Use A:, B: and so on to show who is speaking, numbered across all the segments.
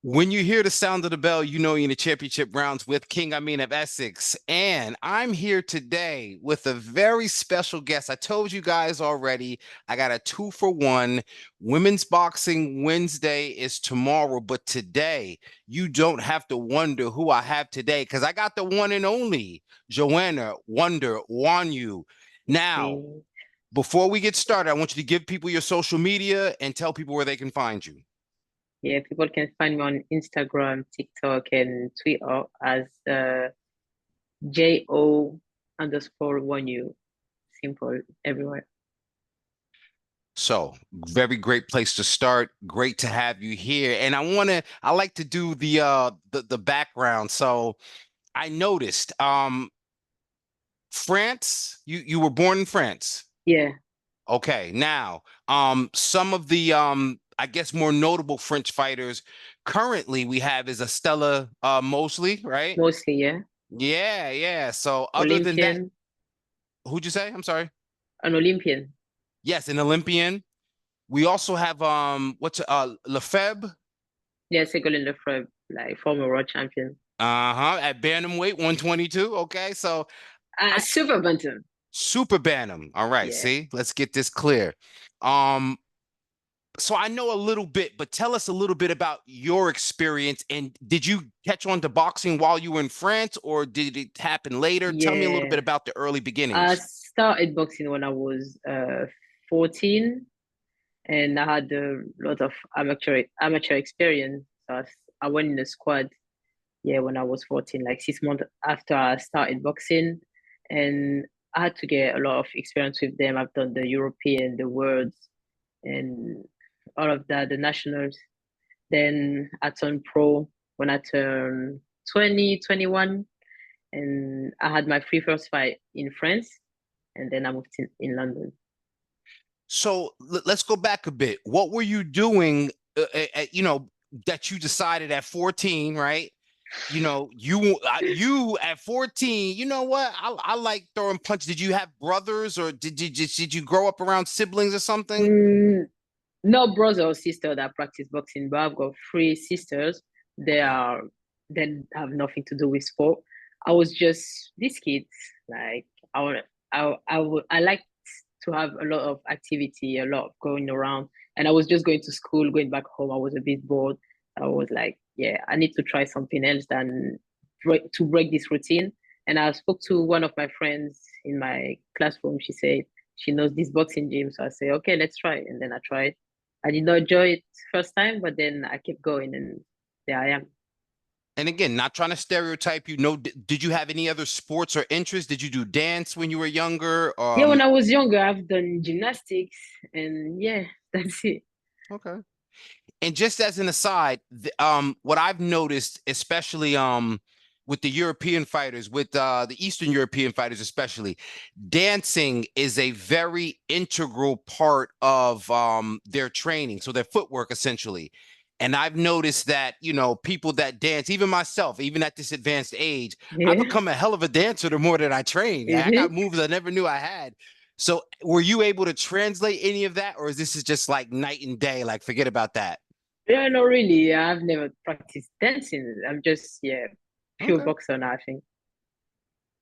A: When you hear the sound of the bell, you know you're in the championship rounds with King Amin of Essex. And I'm here today with a very special guest. I told you guys already, I got a 2-for-1. Women's Boxing Wednesday is tomorrow, but today you don't have to wonder who I have today because I got the one and only Johanna Wonyou. Now,
B: Okay.
A: before we get started, I want you to give people your social media and tell people where they can find you.
B: Yeah, people can find me on Instagram, TikTok, and Twitter as JO_Wonyou. Simple everywhere.
A: So, very great place to start. Great to have you here. And I like to do the background. So, I noticed France, you were born in France.
B: Yeah,
A: Okay. Now, some of the I guess more notable French fighters currently we have is Estella Mosley, right?
B: mostly, yeah.
A: Yeah, yeah. So, other than that,
B: Olympian,
A: who'd you say? I'm sorry.
B: an Olympian.
A: Yes, an Olympian. We also have what's Lefebvre.
B: Yeah, second in the front, like former world champion.
A: Uh-huh. At Bantamweight 122. Okay. So I
B: Super bantam.
A: super Bantam. All right.
B: Yeah.
A: See, let's get this clear. Um, so I know a little bit, but tell us a little bit about your experience. And did you catch on to boxing while you were in France, or did it happen later? Tell me a little bit
B: Yeah.
A: about the early
B: I
A: beginnings.
B: started boxing when I was 14, and I had a lot of amateur experience. I went in the squad, yeah, when I was 14, like 6 months after I started boxing. And I had to get a lot of experience with them. I've done the European, the Worlds, and all of that, the nationals. Then I turned pro when I turned 2021, and I had my first fight in France, and then I moved in London.
A: So let's go back a bit. What were you doing, that you decided at 14, right? You at 14, you know what? I like throwing punches. Did you have brothers or did you grow up around siblings or something?
B: Mm, no brother or sister that practice boxing, but I've got three sisters. They
A: Okay.
B: are they have nothing to do with sport. I was just this kid. Like I want, I like to have a lot of activity, a lot of going around, and I was just going to school, going back home. I was a bit bored. I was like, yeah, I need to try something else than break this routine. And I spoke to one of my friends in my classroom. She said she knows this boxing gym. So I say, okay, let's try. And then I tried. I did not enjoy it first time, but then I kept going and there I am.
A: And again, not trying to stereotype you. No, did you have any other sports or interests? Did you do dance when you were younger?
B: Yeah, when I was younger, I've done gymnastics and yeah, that's it.
A: Okay. And just as an aside, what I've noticed, especially with the European fighters, with the Eastern European fighters, especially, dancing is a very integral part of their training, so their footwork essentially. And I've noticed that, people that dance, even myself, even at this advanced age, I
B: Yeah.
A: become a hell of a dancer the more that I train.
B: Is
A: I got
B: it?
A: moves I never knew I had. So were you able to translate any of that, or is this is just like night and day? Like, forget about that.
B: Yeah, not really. I've never practiced dancing. I'm just, yeah, pure
A: Okay.
B: boxer now, I think.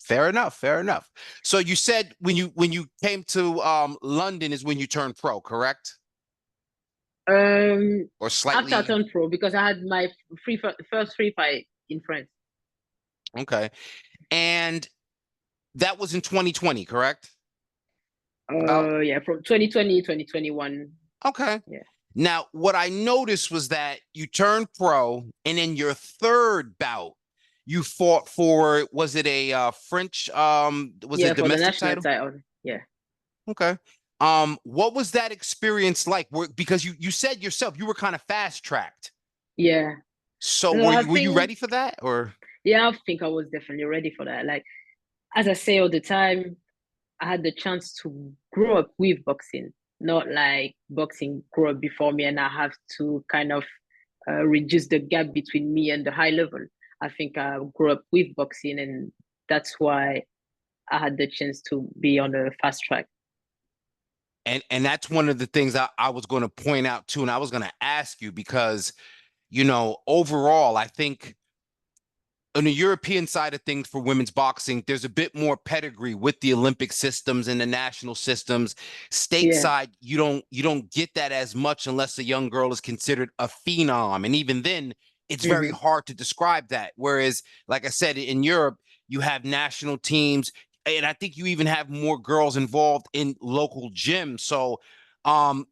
A: Fair enough. Fair enough. So you said when you came to London is when you turned pro, correct?
B: Um,
A: Or
B: After I
A: slightly
B: turned pro, because I had my first free fight in France.
A: okay. And that was in 2020, correct? About
B: Yeah, from 2020, 2021.
A: okay.
B: Yeah.
A: Now, what I noticed was that you turned pro, and in your third bout, you fought for was it a French was it
B: Yeah, for the
A: domestic
B: national
A: title?
B: title. Yeah.
A: Okay. What was that experience like? Because you said yourself you were kind of fast tracked.
B: Yeah.
A: So
B: No, I
A: were you
B: think,
A: ready for that or
B: yeah, I think I was definitely ready for that. Like, as I say all the time, I had the chance to grow up with boxing, not like boxing grew up before me and I have to kind of reduce the gap between me and the high level. I think I grew up with boxing and that's why I had the chance to be on the fast track.
A: and that's one of the things I was going to point out too, and I was going to ask you because overall, I think on the European side of things for women's boxing, there's a bit more pedigree with the Olympic systems and the national systems.
B: Yeah.
A: Stateside, you don't get that as much unless a young girl is considered a phenom. And even then, it's very
B: Hmm.
A: hard to describe that. Whereas, like I said, in Europe, you have national teams, and I think you even have more girls involved in local gyms. So,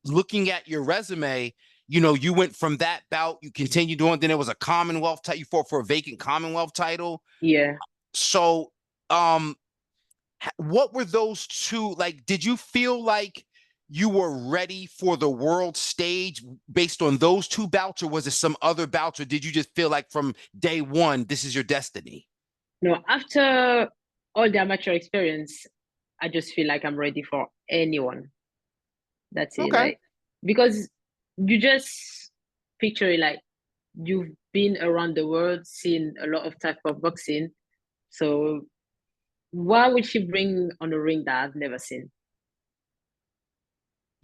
A: looking at your resume, you went from that bout, you continued on, then there was a Commonwealth title, you fought for a vacant Commonwealth title.
B: Yeah.
A: So, um, what were those two like? Did you feel like you were ready for the world stage based on those two bouts, or was it some other bouts, or did you just feel like from day one, this is your destiny?
B: No, after all the amateur experience, I just feel like I'm ready for anyone. That's it.
A: Okay.
B: Like, because you just picture it like you've been around the world, seen a lot of type of boxing. So why would she bring on a ring that I've never seen?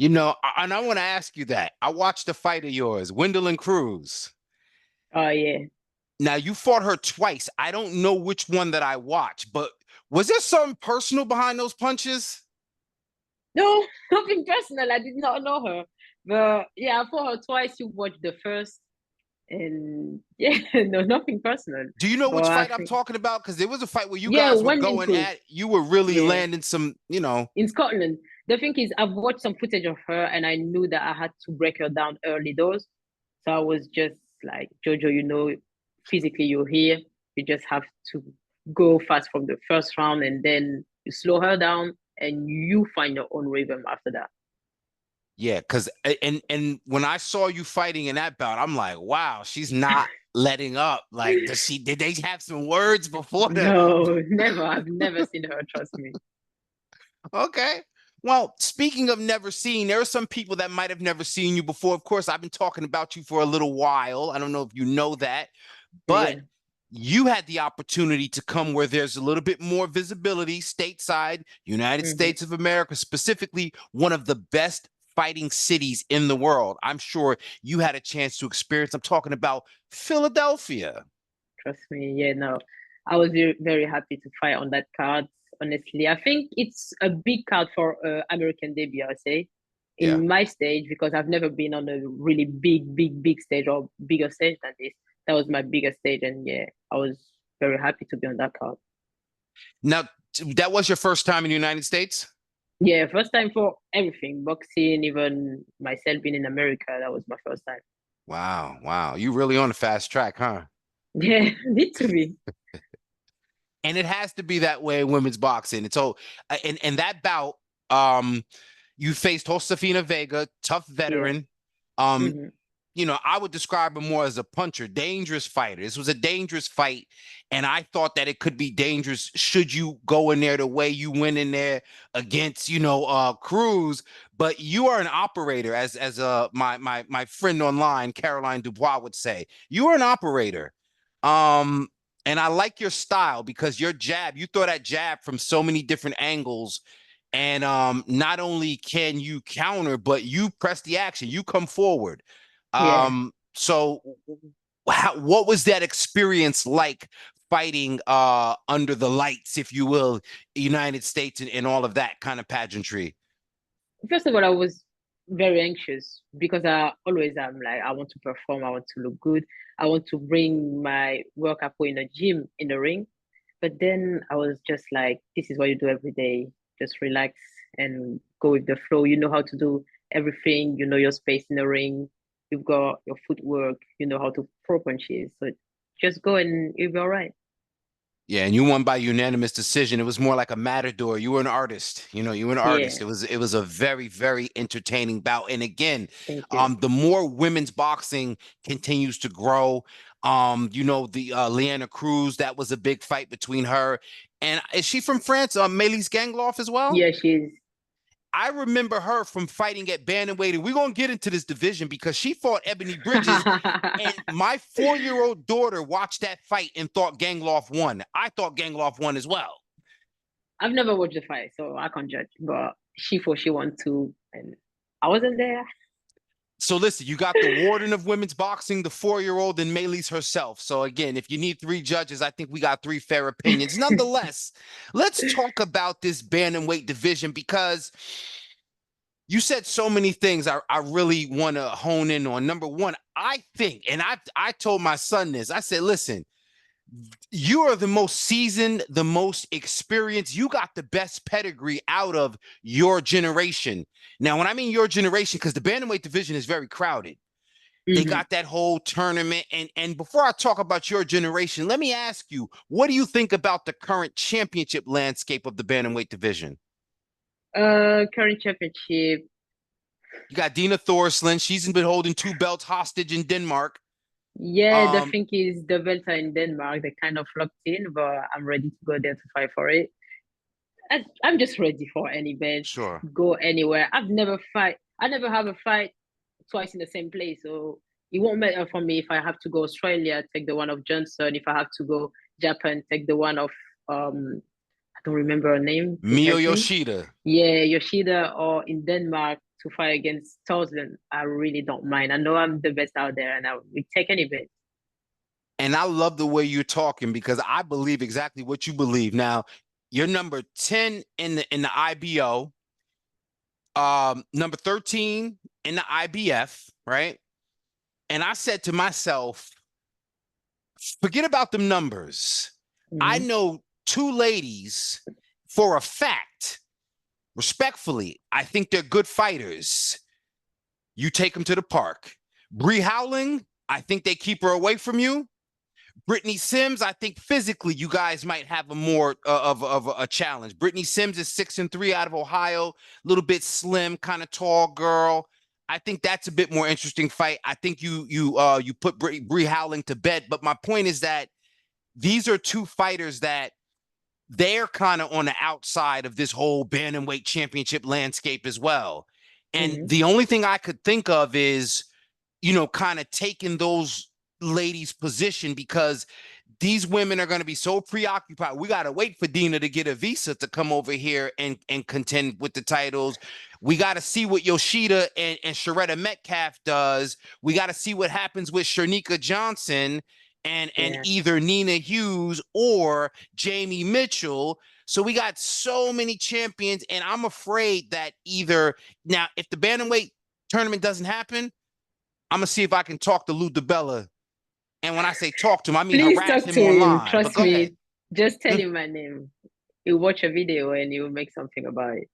A: And I want to ask you that. I watched a fight of yours, Wendell and Cruz.
B: Oh yeah.
A: Now you fought her twice. I don't know which one that I watched, but was there something personal behind those punches?
B: No, nothing personal. I did not know her. But yeah, I fought her twice. You watched the first, and yeah, no, nothing personal.
A: Do you know
B: But
A: which
B: I
A: fight I'm
B: think,
A: talking about? Because there was a fight where you
B: yeah,
A: guys were
B: Wendy
A: going
B: Cruz.
A: at, you were really
B: Yeah,
A: landing some.
B: in Scotland. The thing is, I've watched some footage of her, and I knew that I had to break her down early doors. So I was just like, Jojo, physically you're here. You just have to go fast from the first round, and then you slow her down, and you find your own rhythm after that.
A: Yeah, because and when I saw you fighting in that bout, I'm like, wow, she's not letting up. Like, did they have some words before the
B: No, never. I've never seen her, trust me.
A: Okay. Well, speaking of never seen, there are some people that might have never seen you before. Of course, I've been talking about you for a little while. I don't know if you know that, but
B: Yeah.
A: you had the opportunity to come where there's a little bit more visibility stateside, United
B: Hmm.
A: States of America, specifically one of the best fighting cities in the world. I'm sure you had a chance to experience. I'm talking about Philadelphia.
B: Trust me. Yeah, no. I was very, very happy to fight on that card. Honestly, I think it's a big card for American debut, I say,
A: Yeah.
B: in my stage because I've never been on a really big, big, big stage or bigger stage than this. That was my biggest stage, and yeah, I was very happy to be on that card.
A: Now, that was your first time in the United States?
B: Yeah, first time for everything, boxing, even myself being in America. That was my first time.
A: Wow. Wow. You really on a fast track, huh?
B: Yeah, need to be.
A: And it has to be that way in women's boxing. And so, and that bout, um, you faced Josefina Vega, tough
B: Yeah.
A: veteran. Um,
B: Hmm.
A: I would describe him more as a puncher, dangerous fighter. This was a dangerous fight, and I thought that it could be dangerous should you go in there the way you went in there against, Cruz. But you are an operator, as my friend online, Caroline Dubois, would say. You are an operator. Um, and I like your style because your jab, you throw that jab from so many different angles. And not only can you counter, but you press the action, you come forward.
B: Yeah.
A: So what was that experience like fighting under the lights, if you will, United States and all of that kind of pageantry?
B: First of all, I was very anxious because I always am like, I want to perform, I want to look good, I want to bring my work I put in a gym in the ring. But then I was just like, this is what you do every day. Just relax and go with the flow. You know how to do everything, you know your space in the ring, you've got your footwork, you know how to throw punches. So just go and you'll be all right.
A: Yeah, and you won by unanimous decision. It was more like a matador. You were an artist. You were an artist.
B: Yeah,
A: It was a very, very entertaining bout. And again,
B: thank you.
A: the more women's boxing continues to grow, the Leanna Cruz, that was a big fight between her. And is she from France? Melis Gangloff as well?
B: Yeah, she's
A: I remember her from fighting at Bantamweight, and we're gonna get into this division because she fought Ebony Bridges, and my 4-year-old daughter watched that fight and thought Gangloff won. I thought Gangloff won as well.
B: I've never watched the fight, so I can't judge. But she thought she won too, and I wasn't there.
A: So listen, you got the warden of women's boxing, the 4-year-old, and Maylee's herself. So again, if you need 3 judges, I think we got 3 fair opinions. Nonetheless, let's talk about this bantamweight division because you said so many things I really want to hone in on. Number one, I think, and I told my son this, I said, listen, you are the most seasoned, the most experienced. You got the best pedigree out of your generation. Now, when I mean your generation, because the bantamweight division is very crowded. They got that whole tournament. And before I talk about your generation, let me ask you, what do you think about the current championship landscape of the bantamweight division?
B: Current championship.
A: You got Dina Thorslund. She's been holding 2 belts hostage in Denmark.
B: Yeah, the thing is, the belts are in Denmark. They're kind of locked in, but I'm ready to go there to fight for it. I'm just ready for any belt.
A: Sure.
B: Go anywhere. I never have a fight twice in the same place. So it won't matter for me if I have to go Australia, take the one of Johnson. If I have to go Japan, take the one of I don't remember her name.
A: Mio Yoshida.
B: Yeah, Yoshida, or in Denmark to fight against Thousand. I really don't mind. I know I'm the best out there, and I will take any belt.
A: And I love the way you're talking because I believe exactly what you believe. Now, you're number 10 in the IBO, number 13 in the IBF, right? And I said to myself, forget about them numbers. I know 2 ladies for a fact, respectfully, I think they're good fighters. You take them to the park. Bree Howling, I think they keep her away from you. Brittany Sims, I think physically you guys might have a more of a challenge. Brittany Sims is 6-3 out of Ohio, a little bit slim, kind of tall girl. I think that's a bit more interesting fight. I think you put Bree Howling to bed. But my point is that these are 2 fighters that they're kind of on the outside of this whole bantamweight championship landscape as well. And the only thing I could think of is, kind of taking those ladies' position because these women are going to be so preoccupied. We got to wait for Dina to get a visa to come over here and contend with the titles. We got to see what Yoshida and Sharetta Metcalf does. We got to see what happens with Shernika Johnson and either Nina Hughes or Jamie Mitchell. So we got so many champions, and I'm afraid that either now, if the bantamweight tournament doesn't happen, I'm gonna see if I can talk to Lou DiBella. And when I say talk to him, I mean
B: Please
A: harass
B: talk
A: him
B: to him.
A: online.
B: Trust
A: go
B: me.
A: ahead.
B: Just tell him my name. He'll watch a video and he'll make something about it.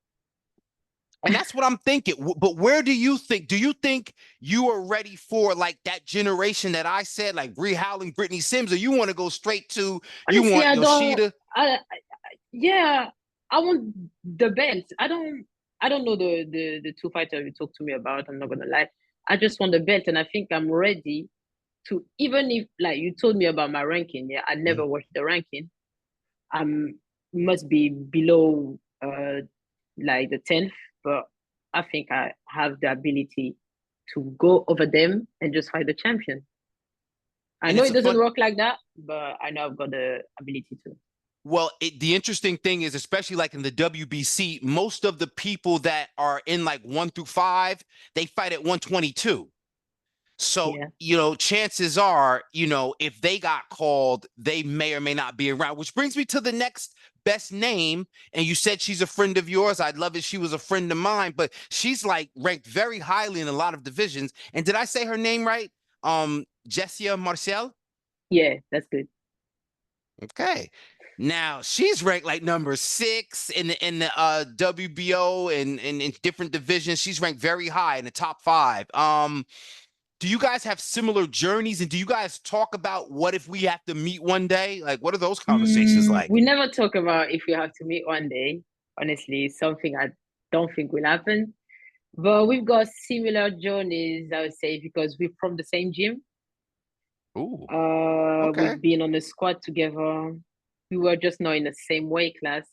A: And that's what I'm thinking. But where do you think you are ready for like that generation that I said, like Bree Howling, Brittany Sims, or you want to go straight to
B: Honestly,
A: you want Yoshida?
B: Yeah, I want the belt. I don't know the 2 fighters you talked to me about. I'm not gonna lie. I just want the belt, and I think I'm ready to, even if like you told me about my ranking. Yeah, I never watched the ranking. Must be below like the 10th, but I think I have the ability to go over them and just fight the champion. I know it doesn't work like that, but I know I've got the ability to.
A: Well, the interesting thing is, especially like in the WBC, most of the people that are in like 1 through 5, they fight at 122. So, chances are, if they got called, they may or may not be around, which brings me to the next best name. And you said she's a friend of yours. I'd love if she was a friend of mine, but she's like ranked very highly in a lot of divisions. And did I say her name right? Jessia Marcel?
B: Yeah, that's good.
A: Okay. Now she's ranked like number 6 in the WBO and in different divisions. She's ranked very high in the top 5. Do you guys have similar journeys, and do you guys talk about what if we have to meet one day? Like, what are those conversations like?
B: We never talk about if we have to meet one day. Honestly, it's something I don't think will happen. But we've got similar journeys, I would say, because we're from the same gym.
A: Ooh. Okay.
B: We've been on the squad together. We were just not in the same weight class.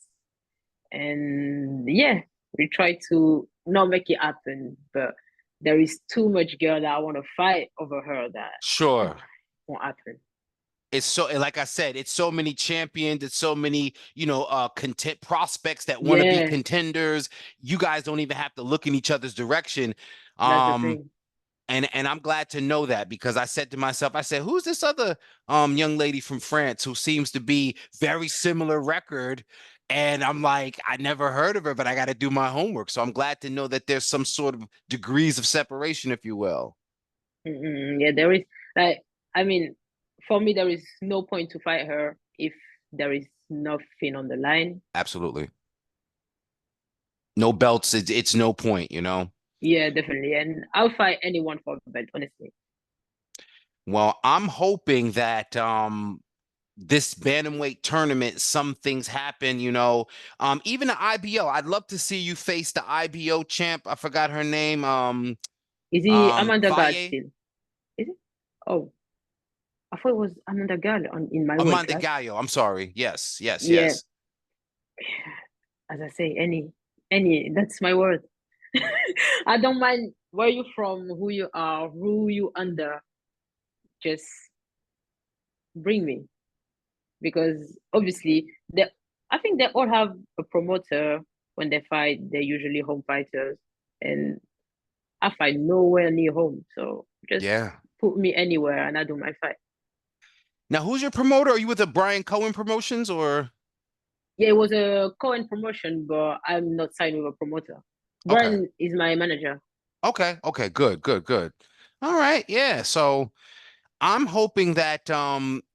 B: And yeah, we try to not make it happen, but there is too much girl that I want to fight over her that
A: sure
B: won't happen.
A: It's so, like I said, it's so many champions, it's so many, content prospects that want to be contenders. You guys don't even have to look in each other's direction.
B: That's the thing.
A: And I'm glad to know that, because I said to myself, I said, who's this other young lady from France who seems to be very similar record? And I'm like, I never heard of her, but I got to do my homework. So I'm glad to know that there's some sort of degrees of separation, if you will.
B: Yeah, there is like, I mean, for me, there is no point to fight her if there is nothing on the line.
A: Absolutely. No belts, it's no point, you know?
B: Yeah, definitely. And I'll fight anyone for the belt, honestly.
A: Well, I'm hoping that this bantamweight tournament, some things happen, you know. Even the IBO, I'd love to see you face the IBO champ. I forgot her name.
B: Is he Amanda Gard
A: Valle.
B: still? Is it? Oh, I thought it was Amanda Gard on in my weight
A: Amanda
B: class.
A: Gallo. I'm sorry. Yes, yes,
B: Yeah,
A: yes.
B: as I say, any, that's my word. I don't mind where you from, who you are, who you under. Just bring me, because obviously I think they all have a promoter when they fight. They're usually home fighters, and I fight nowhere near home. So just
A: Yeah.
B: put me anywhere and I do my fight.
A: Now, who's your promoter? Are you with the Brian Cohen Promotions or?
B: Yeah, it was a Cohen promotion, but I'm not signed with a promoter.
A: Okay.
B: Brian is my manager.
A: Okay. Okay. Good. Good. Good. All right. Yeah. So I'm hoping that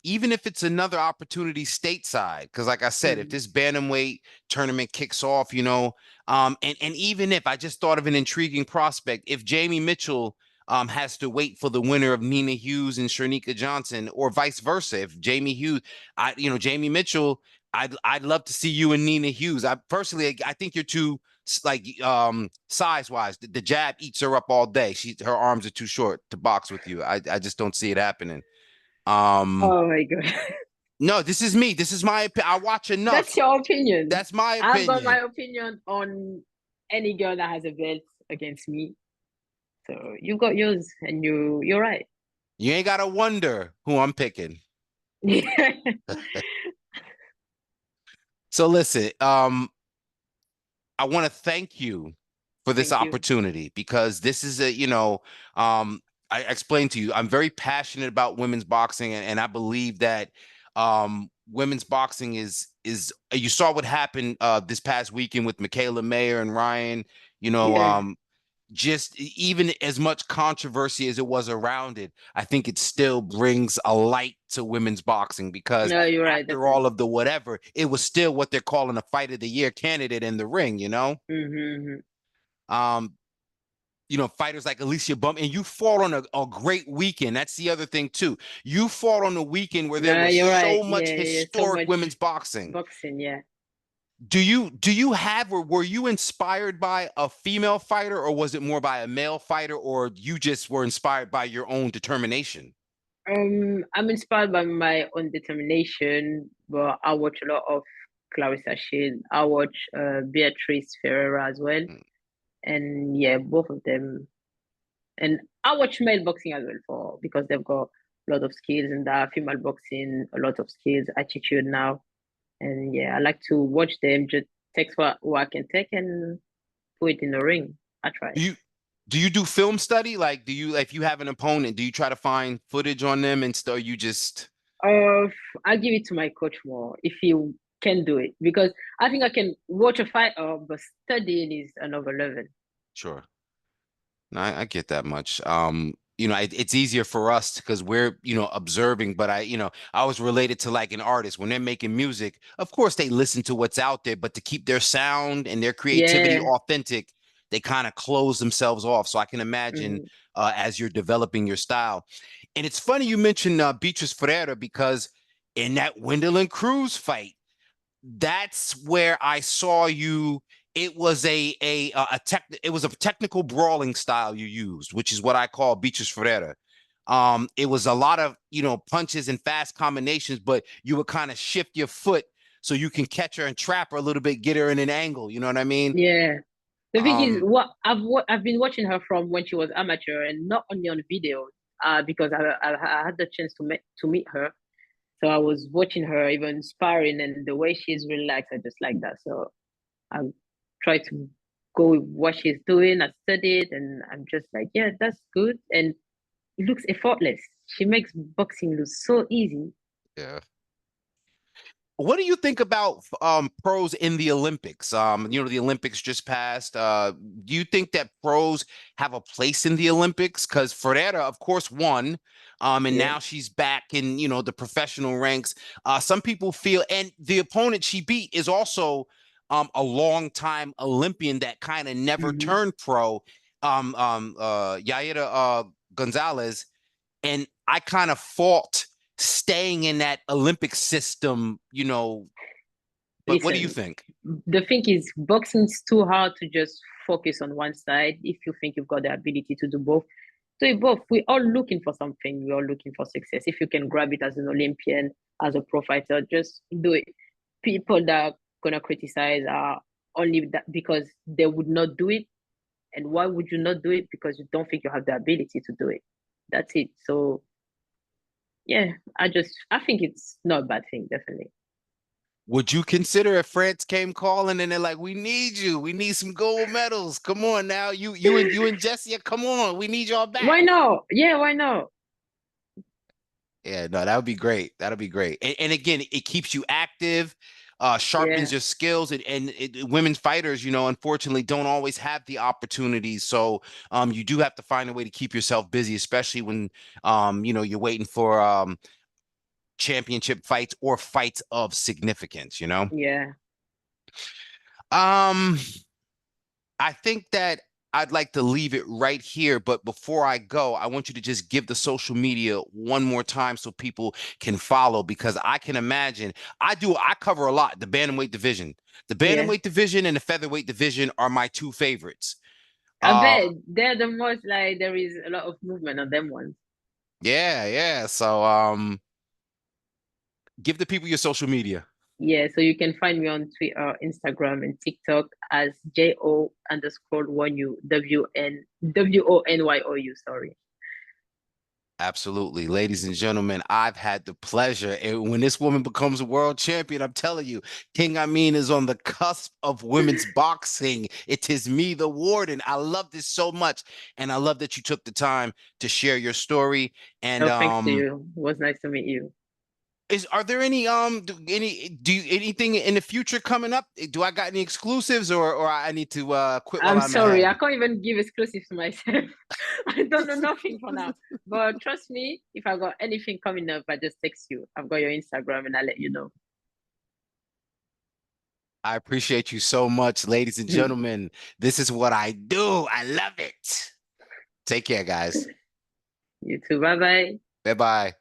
A: even if it's another opportunity stateside, because like I said, if
B: Mm.
A: this bantamweight tournament kicks off, you know, and even if I just thought of an intriguing prospect, if Jamie Mitchell has to wait for the winner of Nina Hughes and Shernika Johnson, or vice versa, if Jamie Hughes, Jamie Mitchell, I'd love to see you and Nina Hughes. I personally, I think you're too like size wise, the jab eats her up all day. Her arms are too short to box with you. I just don't see it happening. Um
B: Oh my god.
A: no, this is me. This is my I watch
B: That's
A: enough.
B: your opinion.
A: That's my
B: I've got my
A: opinion.
B: opinion on any girl that has a belt against me. So you got yours and you're right.
A: You ain't gotta wonder who I'm picking. So listen, I want to thank you for this
B: Thank you.
A: opportunity, because this is a, I explained to you, I'm very passionate about women's boxing, and I believe that women's boxing is you saw what happened this past weekend with Michaela Mayer and Ryan, you know,
B: Yeah.
A: just even as much controversy as it was around it, I think it still brings a light to women's boxing, because
B: No, you're right,
A: after all
B: definitely.
A: of the whatever, it was still what they're calling a fight of the year candidate in the ring, you know?
B: Mm-hmm.
A: Um, fighters like Alicia Bum, and you fought on a great weekend. That's the other thing too. You fought on a weekend where there
B: No,
A: was
B: you're right.
A: so much
B: Yeah, yeah, yeah. So
A: historic
B: much
A: women's boxing.
B: boxing, yeah.
A: Do you have, or were you inspired by a female fighter, or was it more by a male fighter, or you just were inspired by your own determination?
B: I'm inspired by my own determination, but I watch a lot of Clarissa Shield. I watch Beatrice Ferreira as well.
A: Mm.
B: And yeah, both of them. And I watch male boxing as well for because they've got a lot of skills, and that female boxing, a lot of skills, attitude now. And yeah, I like to watch them, just take what I can take and put it in the ring. I try.
A: Do you do you do film study? Like, do you, if you have an opponent, do you try to find footage on them and stuff? You just
B: Uh, I give it to my coach more if he can do it, because I think I can watch a fight, but studying is another level.
A: sure. No, I get that much. It's easier for us because we're, observing, but I was related to like an artist when they're making music. Of course, they listen to what's out there, but to keep their sound and their creativity
B: Yeah.
A: authentic, they kind of close themselves off. So I can imagine
B: Mm-hmm.
A: as you're developing your style. And it's funny you mentioned Beatrice Ferreira, because in that Wendell and Cruz fight, that's where I saw you. It was it was a technical brawling style you used, which is what I call Beatrice Ferreira. It was a lot of punches and fast combinations, but you would kind of shift your foot so you can catch her and trap her a little bit, get her in an angle. You know what I mean?
B: Yeah. The thing is,
A: Um,
B: I've been watching her from when she was amateur and not only on videos, because I had the chance to meet her. So I was watching her even sparring, and the way she's relaxed, I just like that. So I try to go with what she's doing. I studied, and I'm just like, yeah, that's good. And it looks effortless. She makes boxing look so easy.
A: Yeah. What do you think about pros in the Olympics? The Olympics just passed. Do you think that pros have a place in the Olympics? Because Ferreira, of course, won. And
B: Yeah.
A: now she's back in, the professional ranks. Some people feel, and the opponent she beat is also a long-time Olympian that kind of never
B: Hmm.
A: turned pro. Yaira Gonzalez, and I kind of fought staying in that Olympic system, but what do you
B: Listen,
A: think?
B: the thing is, boxing's too hard to just focus on one side if you think you've got the ability to do both. Do both. We're all looking for something. We're all looking for success. If you can grab it as an Olympian, as a pro fighter, just do it. People that are gonna criticize are only that because they would not do it. And why would you not do it? Because you don't think you have the ability to do it. That's it. So yeah, I think it's not a bad thing, definitely.
A: Would you consider if France came calling and they're like, "We need you. We need some gold medals. Come on now, you and Jessia, come on. We need y'all back."
B: Why not? Yeah, why not?
A: Yeah, no, that would be great. That'll be great. And again, it keeps you active, sharpens
B: Yeah,
A: your skills, and women fighters, unfortunately, don't always have the opportunities. So, you do have to find a way to keep yourself busy, especially when, you're waiting for championship fights or fights of significance.
B: yeah.
A: Um, I think that I'd like to leave it right here, but before I go, I want you to just give the social media one more time so people can follow because I can imagine I cover a lot, the bantamweight division. The
B: Yeah.
A: bantamweight division and the featherweight division are my two favorites.
B: I
A: Uh
B: bet they're the most like there is a lot of movement on them ones.
A: yeah, yeah. So give the people your social media.
B: Yeah, so you can find me on Twitter, Instagram, and TikTok as JO_Wonyou, WNWONYOU, sorry.
A: Absolutely. Ladies and gentlemen, I've had the pleasure. And when this woman becomes a world champion, I'm telling you, King Amin is on the cusp of women's boxing. It is me, the warden. I love this so much. And I love that you took the time to share your story. And
B: No, thanks to you. It was nice to meet you.
A: are there anything in the future coming up? Do I got any exclusives or I need to quit while
B: I'm
A: I'm
B: sorry, I
A: ahead?
B: can't even give exclusive to myself. I don't know nothing for now. But trust me, if I got anything coming up, I just text you. I've got your Instagram and I'll let you know.
A: I appreciate you so much, ladies and gentlemen. This is what I do. I love it. Take care, guys.
B: You too. Bye bye.
A: Bye bye.